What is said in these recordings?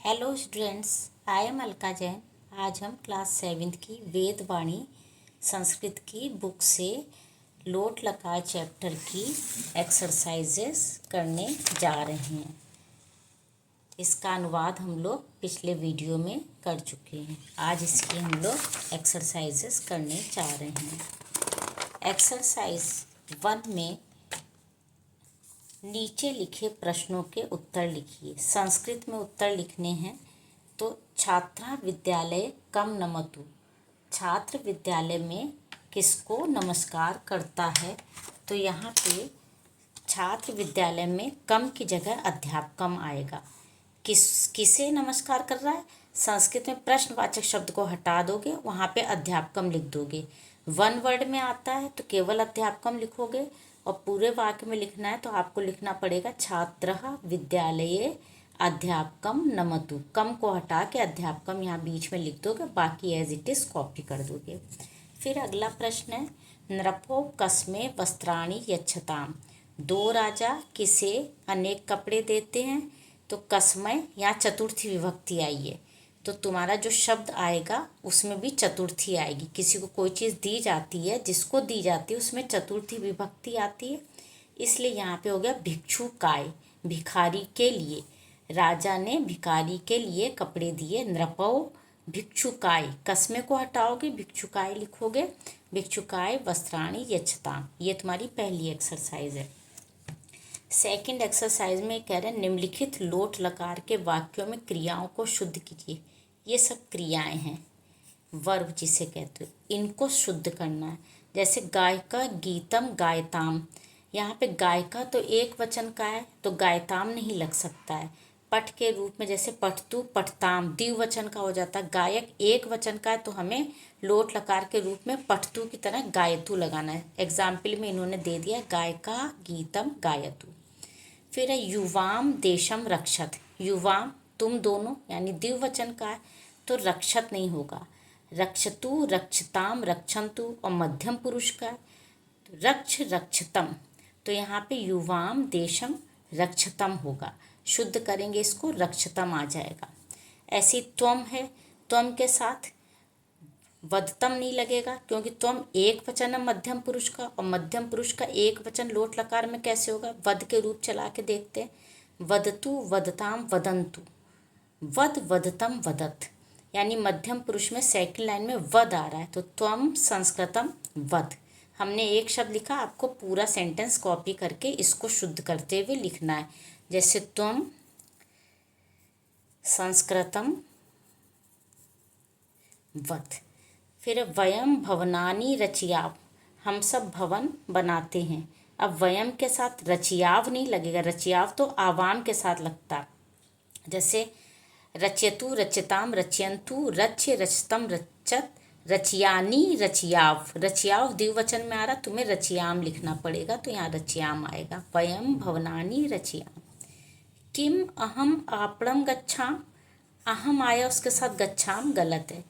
Hello students, I am Alka Jain. आज हम class 7th की वेद वाणी संस्कृत की बुक से लोट लकार चैप्टर की एक्सरसाइजेस करने जा रहे हैं। इसका अनुवाद हम लोग पिछले वीडियो में कर चुके हैं। आज इसकी हम लोग एक्सरसाइजेस करने जा रहे हैं। एक्सरसाइज 1 में नीचे लिखे प्रश्नों के उत्तर लिखिए। संस्कृत में उत्तर लिखने हैं तो छात्रा विद्यालय कम नमतु, छात्र विद्यालय में किसको नमस्कार करता है। तो यहाँ पे छात्र विद्यालय में कम की जगह अध्यापकम आएगा। किसे नमस्कार कर रहा है। संस्कृत में प्रश्नवाचक शब्द को हटा दोगे, वहाँ पे अध्यापकम लिख दोगे। वन वर्ड में आता है तो केवल अध्यापकम लिखोगे, और पूरे वाक्य में लिखना है तो आपको लिखना पड़ेगा छात्रः विद्यालये अध्यापकम नमतु। कम को हटा के अध्यापकम यहाँ बीच में लिख दोगे, बाकी एज इट इज कॉपी कर दोगे। फिर अगला प्रश्न है नृपो कस्मे वस्त्राणि यच्छताम। दो राजा किसे अनेक कपड़े देते हैं। तो कस्मय यहाँ चतुर्थी विभक्ति आई है, तो तुम्हारा जो शब्द आएगा उसमें भी चतुर्थी आएगी। किसी को कोई चीज़ दी जाती है, जिसको दी जाती है उसमें चतुर्थी विभक्ति आती है, इसलिए यहाँ पे हो गया भिक्षुकाय, भिखारी के लिए। राजा ने भिखारी के लिए कपड़े दिए। नृपौ भिक्षुकाय, कस्मे को हटाओगे भिक्षुकाय लिखोगे। भिक्षुकाय वस्त्राणि यच्छताम, ये तुम्हारी पहली एक्सरसाइज है। सेकंड एक्सरसाइज में कह रहे हैं निम्नलिखित लोट लकार के वाक्यों में क्रियाओं को शुद्ध कीजिए। ये सब क्रियाएं हैं, वर्ब जिसे कहते हो, इनको शुद्ध करना है। जैसे गायका गीतम गायताम, यहाँ पे गायका तो एक वचन का है तो गायताम नहीं लग सकता है। पठ के रूप में जैसे पठतु पठताम द्विवचन का हो जाता है। गायक एक वचन का है तो हमें लोट लकार के रूप में पठतु की तरह गायतु लगाना है। एग्जाम्पल में इन्होंने दे दिया गायका गीतम गायतु। फिर है युवाम देशम रक्षत, युवाम तुम दोनों यानी द्विवचन का है तो रक्षत नहीं होगा। रक्षतु रक्षताम रक्षन्तु और मध्यम पुरुष का है तो रक्ष रक्षतम, तो यहाँ पे युवाम देशम रक्षतम होगा। शुद्ध करेंगे इसको रक्षतम आ जाएगा। ऐसी त्वम है, त्वम के साथ वदतम नहीं लगेगा क्योंकि त्वम एक वचन है मध्यम पुरुष का, और मध्यम पुरुष का एक वचन लोट लकार में कैसे होगा। वद के रूप चला के देखते हैं। वदतु वदताम वदंतु, वद वदतम वदत, यानी मध्यम पुरुष में सेकंड लाइन में वद आ रहा है तो त्वम संस्कृतम वद। हमने एक शब्द लिखा, आपको पूरा सेंटेंस कॉपी करके इसको शुद्ध करते हुए लिखना है। जैसे त्वम संस्कृतम वद। फिर वयम भवनानि रचयाव, हम सब भवन बनाते हैं। अब वयम के साथ रचयाव नहीं लगेगा, रचयाव तो आवाम के साथ लगता है। जैसे रच्यतु रच्यताम रच्यंतु रच्य रचतम रचत रचयानी रचयाव, रचयाव द्विवचन में आ रहा, तुम्हें रचयाम लिखना पड़ेगा तो यहाँ रचयाम आएगा। वयम भवनानि रचयाम। किम अहम आपणम गच्छाम, अहम आया उसके साथ गच्छाम गलत है।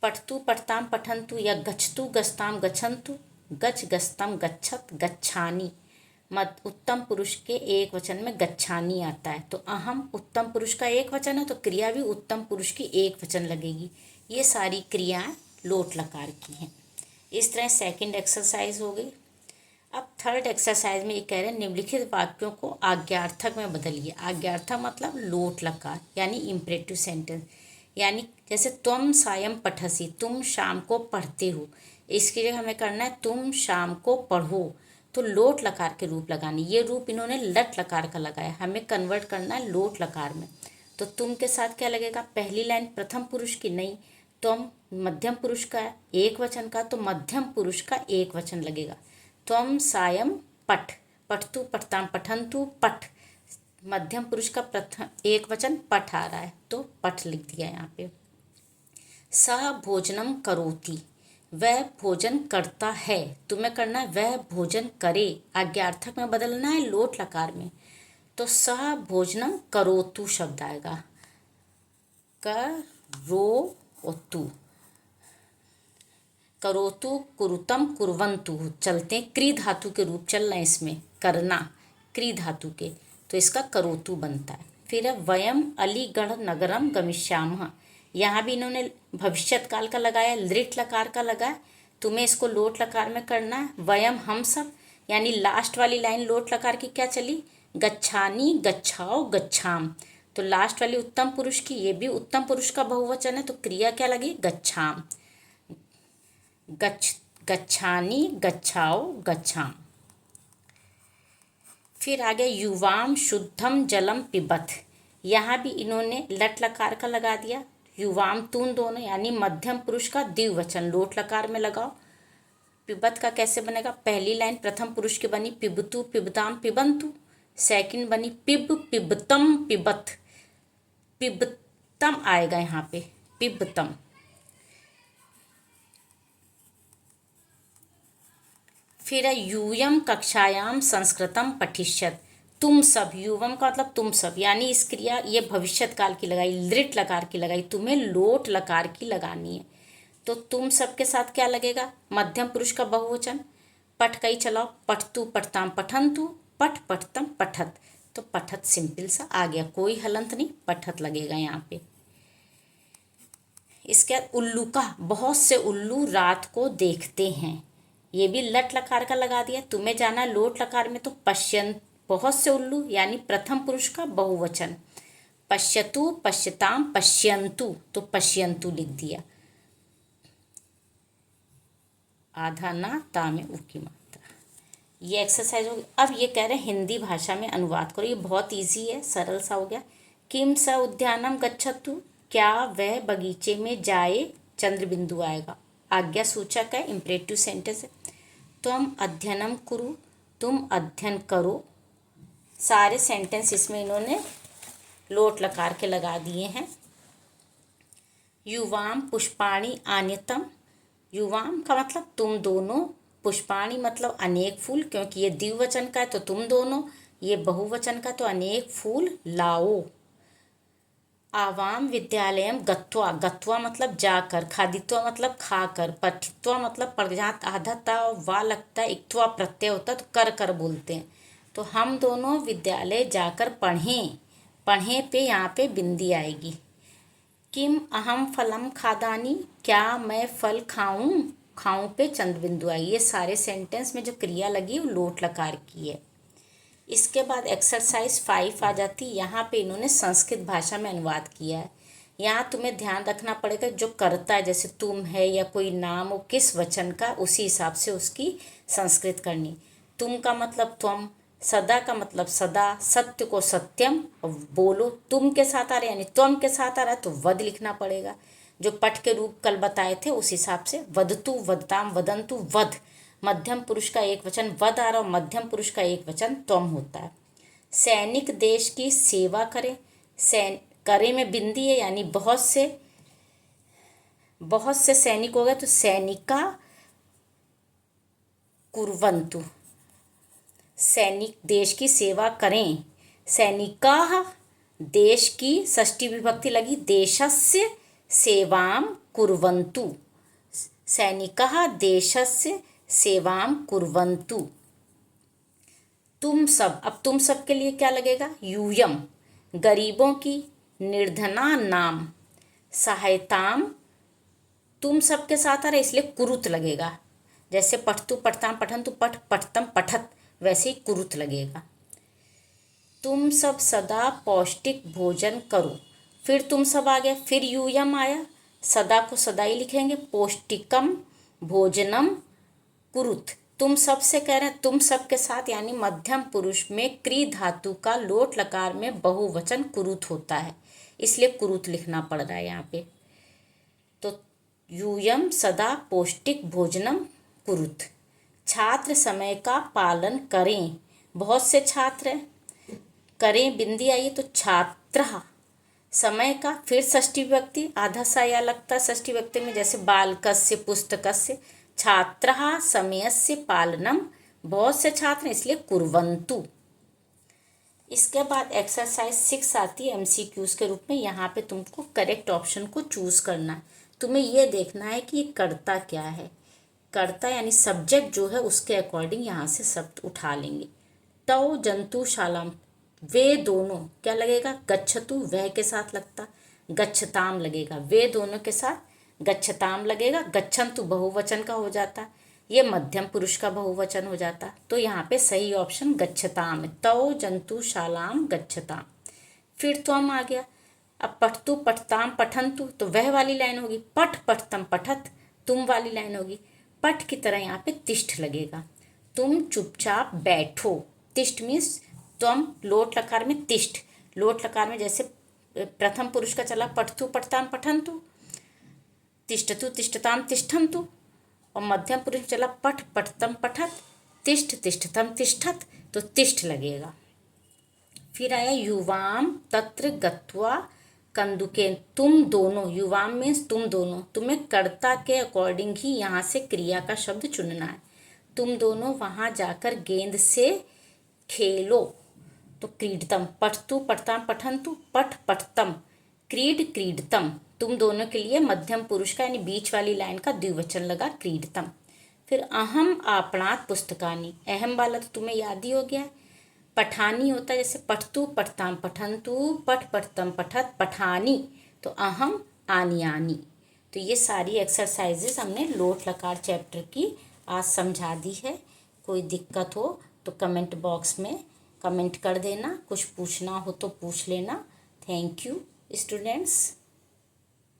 पठतु पठताम पठन्तु या गच्छतु गच्छताम गच्छन्तु, गच्छ गच्छतम गच्छत गच्छानी। मत उत्तम पुरुष के एक वचन में गच्छानी आता है तो अहम उत्तम पुरुष का एक वचन है तो क्रिया भी उत्तम पुरुष की एक वचन लगेगी। ये सारी क्रियाएं लोट लकार की हैं। इस तरह सेकंड एक्सरसाइज हो गई। अब थर्ड एक्सरसाइज में ये कह रहे हैं निम्नलिखित वाक्यों को आज्ञार्थक में बदलिए। आज्ञार्थक मतलब लोट लकार यानी इम्परेटिव सेंटेंस, यानी जैसे तुम सायं पठसी, तुम शाम को पढ़ते हो, इसकी जगह हमें करना है तुम शाम को पढ़ो, तो लोट लकार के रूप लगानी। ये रूप इन्होंने लट लकार का लगाया, हमें कन्वर्ट करना है लोट लकार में। तो तुम के साथ क्या लगेगा, पहली लाइन प्रथम पुरुष की नहीं, तुम मध्यम पुरुष का है एक वचन का तो मध्यम पुरुष का एक वचन लगेगा। त्वम सायं पठ, पठतु पठताम पठन्तु पठ, मध्यम पुरुष का प्रथम एक वचन पठ आ रहा है तो पठ लिख दिया यहाँ पे। स भोजनम करोति, वह भोजन करता है, तुम्हें करना है वह भोजन करे। आज्ञार्थक में बदलना है लोट लकार में, तो स भोजनम करोतु शब्द आएगा। करोतु, करोतु कुरुतम कुर्वन्तु, चलते क्री धातु के रूप चल रहे हैं इसमें, करना क्री धातु के, तो इसका करोतु बनता है। फिर है वयम अलीगढ़ नगरम गमिष्यामः, यहाँ भी इन्होंने भविष्यत काल का लगाया, लृट लकार का लगाया। तुम्हें इसको लोट लकार में करना है। वयम हम सब, यानी लास्ट वाली लाइन लोट लकार की क्या चली, गच्छानी गच्छाओ गच्छाम, तो लास्ट वाली उत्तम पुरुष की, ये भी उत्तम पुरुष का बहुवचन है, तो क्रिया क्या लगी, गच्छाम। गच्छानी गच्छाओ गच्छाम। फिर आगे युवाम शुद्धम जलम पिबत, यहाँ भी इन्होंने लट लकार का लगा दिया। युवाम तुम दोनों, यानी मध्यम पुरुष का द्विवचन लोट लकार में लगाओ। पिबत का कैसे बनेगा, पहली लाइन प्रथम पुरुष की बनी पिबतु पिबताम पिबंतु, सेकंड बनी पिब पिबतम पिबत, पिबतम आएगा यहाँ पे, पिबतम। फिर है यूयम कक्षायाम संस्कृतम पठिष्यत, तुम सब, युवम का मतलब तुम सब, यानी इस क्रिया ये भविष्यत काल की लगाई, लृट लकार की लगाई, तुम्हें लोट लकार की लगानी है। तो तुम सब के साथ क्या लगेगा, मध्यम पुरुष का बहुवचन, पठ कई चलाओ, पठतु पठताम पठंतु, पठ पठतम पठत, तो पठत सिंपल सा आ गया, कोई हलंत नहीं, पठत लगेगा यहाँ पे। इसके बाद उल्लू का, बहुत से उल्लू रात को देखते हैं, ये भी लट लकार का लगा दिया। तुम्हें जाना लोट लकार में, तो पश्यंत, बहुत से उल्लू यानी प्रथम पुरुष का बहुवचन, पश्यतु पश्यताम पश्यंतु, तो पश्यंतु लिख दिया, आधा ना ता में उ की मात्रा। ये एक्सरसाइज होगी। अब ये कह रहे हैं हिंदी भाषा में अनुवाद करो, ये बहुत इजी है, सरल सा हो गया। किम स उद्यानम गच्छतु, क्या वह बगीचे में जाए, चंद्र बिंदु आएगा, आज्ञा सूचक है, इम्परेटिव सेंटेंस है। त्वम अध्ययनम कुरु, तुम अध्ययन करो, सारे सेंटेंस इसमें इन्होंने लोट लकार के लगा दिए हैं। युवाम पुष्पाणि आन्यतम, युवाम का मतलब तुम दोनों, पुष्पाणि मतलब अनेक फूल, क्योंकि ये द्विवचन का है तो तुम दोनों, ये बहुवचन का तो अनेक फूल लाओ। आवाम विद्यालयम गत्वा, गत्वा मतलब जाकर, खादित्वा मतलब खाकर, पठित्वा मतलब पढ़, जहाँ आधा ता वा लगता है, इक्त्वा प्रत्यय होता है तो कर कर बोलते हैं, तो हम दोनों विद्यालय जाकर पढ़ें, पढ़े पे यहाँ पे बिंदी आएगी। किम अहम फलम खादानी, क्या मैं फल खाऊं, खाऊं पे चंद्र बिंदु आई। ये सारे सेंटेंस में जो क्रिया लगी वो लोट लकार की है। इसके बाद एक्सरसाइज 5 आ जाती, यहाँ पे इन्होंने संस्कृत भाषा में अनुवाद किया है। यहाँ तुम्हें ध्यान रखना पड़ेगा जो करता है, जैसे तुम है या कोई नाम हो, किस वचन का, उसी हिसाब से उसकी संस्कृत करनी। तुम का मतलब त्वम, सदा का मतलब सदा, सत्य को सत्यम, बोलो तुम के साथ आ रहा है यानी त्वम के साथ आ रहा है तो वद लिखना पड़ेगा, जो पठ के रूप कल बताए थे उस हिसाब से, वदतु वदताम वदंतु, वध मध्यम पुरुष का एक वचन वद आ रहा और मध्यम पुरुष का एक वचन त्वम होता है। सैनिक देश की सेवा करे, करे में बिंदी है, यानी बहुत से सैनिक हो गए तो सैनिका कुर्वन्तु, सैनिक देश की सेवा करें, सैनिका देश की षष्ठी विभक्ति लगी, देशस्य सेवां कुर्वन्तु, सैनिका देशस्य सेवां कुर्वन्तु। तुम सब, अब तुम सब के लिए क्या लगेगा, यूयम गरीबों की, निर्धना नाम, सहायताम तुम सब के साथ आ रहे इसलिए कुरुत लगेगा, जैसे पठतु पठताम पठंतु, पठ पठतम पठत, वैसे ही कुरुत लगेगा। तुम सब सदा पौष्टिक भोजन करो, फिर तुम सब आ गया, फिर यूयम आया, सदा को सदा ही लिखेंगे, पौष्टिकम भोजनम कुरुत, तुम सब से कह रहे हैं, तुम सब के साथ, यानी मध्यम पुरुष में क्री धातु का लोट लकार में बहुवचन कुरुत होता है, इसलिए कुरुत लिखना पड़ रहा है यहाँ पे। तो यूयम सदा पौष्टिक भोजनम कुरुत। छात्र समय का पालन करें, बहुत से छात्र हैं, करें बिंदी आई तो छात्र, समय का, फिर षष्ठी विभक्ति, आधा सा या लगता षष्ठी विभक्ति में, जैसे बालकस्य पुस्तकस्य, छात्रः समयस्य पालनम, बहुत से छात्र इसलिए कुर्वन्तु। इसके बाद एक्सरसाइज 6 आती है MCQs के रूप में, यहाँ पे तुमको करेक्ट ऑप्शन को चूज करना है। तुम्हें ये देखना है कि ये कर्ता क्या है, कर्ता यानी सब्जेक्ट जो है उसके अकॉर्डिंग यहाँ से शब्द उठा लेंगे। तौ जंतुशालाम, वे दोनों क्या लगेगा, गच्छतु वह के साथ लगता, गच्छताम लगेगा, वे दोनों के साथ गच्छताम लगेगा, गच्छन्तु बहुवचन का हो जाता, ये मध्यम पुरुष का बहुवचन हो जाता। तो यहाँ पे सही ऑप्शन गच्छताम है, तौ जंतु शालाम गच्छताम। फिर त्वम आ गया। अब पठतु पठताम पठन्तु तो वह वाली लाइन होगी, पठ पठतम पठत तुम वाली लाइन होगी। पठ की तरह यहाँ पे तिष्ठ लगेगा, तुम चुपचाप बैठो। तिष्ठ मीन्स त्वम लोट लकार में तिष्ठ, लोट लकार में जैसे प्रथम पुरुष का चला पठतु पठताम पठन्तु, तिष्ठतु तिष्ठताम तिष्ठन्तु, और मध्यम पुरुष में चला पठ पठतम पठत, तिष्ठ तिष्ठतम तिष्ठत, तो तिष्ठ लगेगा। फिर आया युवाम तत्र गत्वा कंदुके, तुम दोनों, युवाम मीन्स तुम दोनों, तुम्हें कर्ता के अकॉर्डिंग ही यहाँ से क्रिया का शब्द चुनना है। तुम दोनों वहाँ जाकर गेंद से खेलो, तो क्रीडतम, पठतु पठताम पठन्तु, पठ पठतम, क्रीड क्रीडतम, तुम दोनों के लिए मध्यम पुरुष का यानी बीच वाली लाइन का द्विवचन लगा क्रीडतम। फिर अहम आपणात पुस्तकानि, अहम वाला तो तुम्हें याद ही हो गया है। पठानी होता है जैसे पठतु पठताम पठन्तु, पठ पठतम पठत पठानी, तो अहम आनी आनी। तो ये सारी एक्सरसाइजेस हमने लोट लकार चैप्टर की आज समझा दी है। कोई दिक्कत हो तो कमेंट बॉक्स में कमेंट कर देना, कुछ पूछना हो तो पूछ लेना। Thank you students.